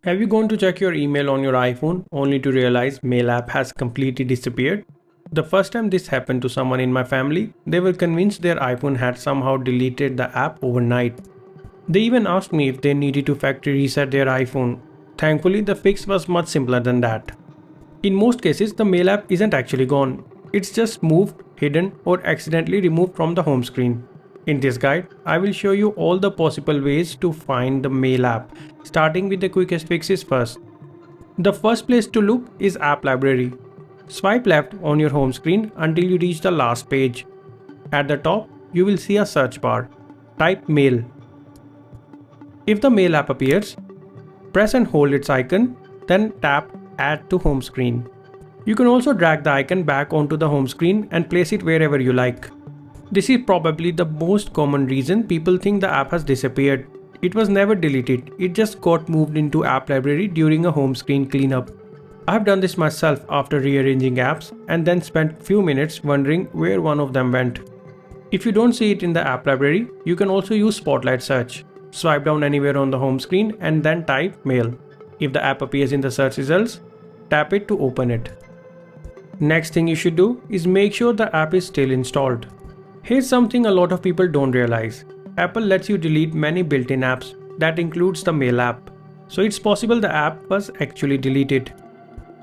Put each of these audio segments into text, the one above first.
Have you gone to check your email on your iPhone only to realize Mail app has completely disappeared? The first time this happened to someone in my family, they were convinced their iPhone had somehow deleted the app overnight. They even asked me if they needed to factory reset their iPhone. Thankfully, the fix was much simpler than that. In most cases, the Mail app isn't actually gone. It's just moved, hidden, or accidentally removed from the home screen. In this guide, I will show you all the possible ways to find the Mail app, starting with the quickest fixes first. The first place to look is App Library. Swipe left on your home screen until you reach the last page. At the top, you will see a search bar. Type Mail. If the Mail app appears, press and hold its icon, then tap Add to Home Screen. You can also drag the icon back onto the home screen and place it wherever you like. This is probably the most common reason people think the app has disappeared. It was never deleted, it just got moved into App Library during a home screen cleanup. I've done this myself after rearranging apps and then spent few minutes wondering where one of them went. If you don't see it in the App Library, you can also use Spotlight Search. Swipe down anywhere on the home screen and then type Mail. If the app appears in the search results, tap it to open it. Next thing you should do is make sure the app is still installed. Here's something a lot of people don't realize. Apple lets you delete many built-in apps. That includes the Mail app. So it's possible the app was actually deleted.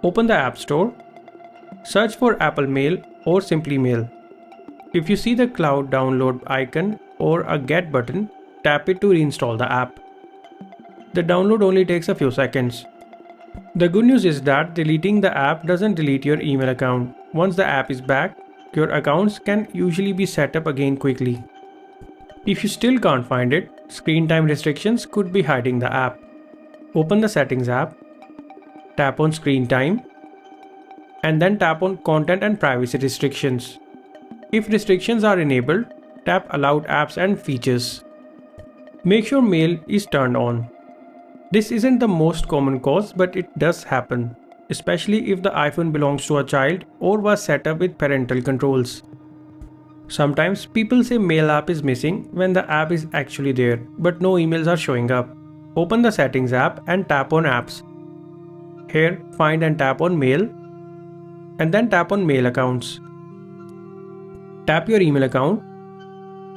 Open the App Store. Search for Apple Mail or simply Mail. If you see the cloud download icon or a Get button, tap it to reinstall the app. The download only takes a few seconds. The good news is that deleting the app doesn't delete your email account. Once the app is back, your accounts can usually be set up again quickly. If you still can't find it, screen time restrictions could be hiding the app. Open the Settings app, tap on Screen Time, and then tap on Content and Privacy Restrictions. If restrictions are enabled, tap Allowed Apps and Features. Make sure Mail is turned on. This isn't the most common cause, but it does happen, especially if the iPhone belongs to a child or was set up with parental controls. Sometimes people say Mail app is missing when the app is actually there, but no emails are showing up. Open the Settings app and tap on Apps. Here, find and tap on Mail, and then tap on Mail Accounts. Tap your email account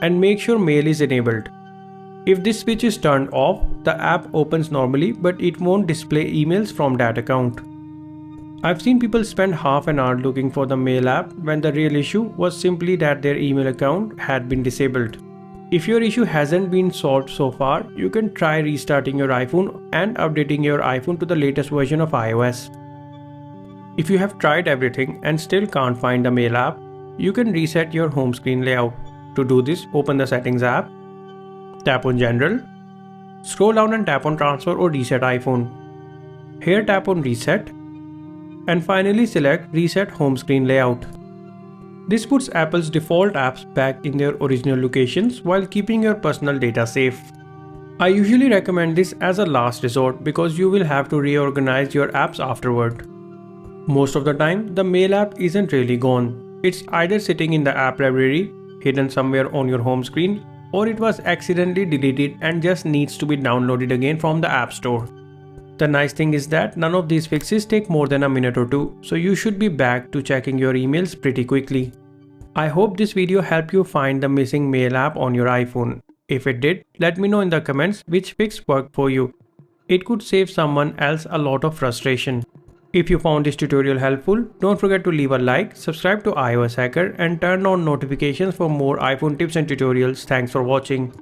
and make sure Mail is enabled. If this switch is turned off, the app opens normally, but it won't display emails from that account. I've seen people spend half an hour looking for the Mail app when the real issue was simply that their email account had been disabled. If your issue hasn't been solved so far, you can try restarting your iPhone and updating your iPhone to the latest version of iOS. If you have tried everything and still can't find the Mail app, you can reset your home screen layout. To do this, open the Settings app, tap on General, scroll down and tap on Transfer or Reset iPhone. Here tap on Reset, and finally select Reset Home Screen Layout. This puts Apple's default apps back in their original locations while keeping your personal data safe. I usually recommend this as a last resort because you will have to reorganize your apps afterward. Most of the time, the Mail app isn't really gone. It's either sitting in the App Library, hidden somewhere on your home screen, or it was accidentally deleted and just needs to be downloaded again from the App Store. The nice thing is that none of these fixes take more than a minute or two, so you should be back to checking your emails pretty quickly. I hope this video helped you find the missing Mail app on your iPhone. If it did, let me know in the comments which fix worked for you. It could save someone else a lot of frustration. If you found this tutorial helpful, don't forget to leave a like, subscribe to iOS Hacker, and turn on notifications for more iPhone tips and tutorials. Thanks for watching.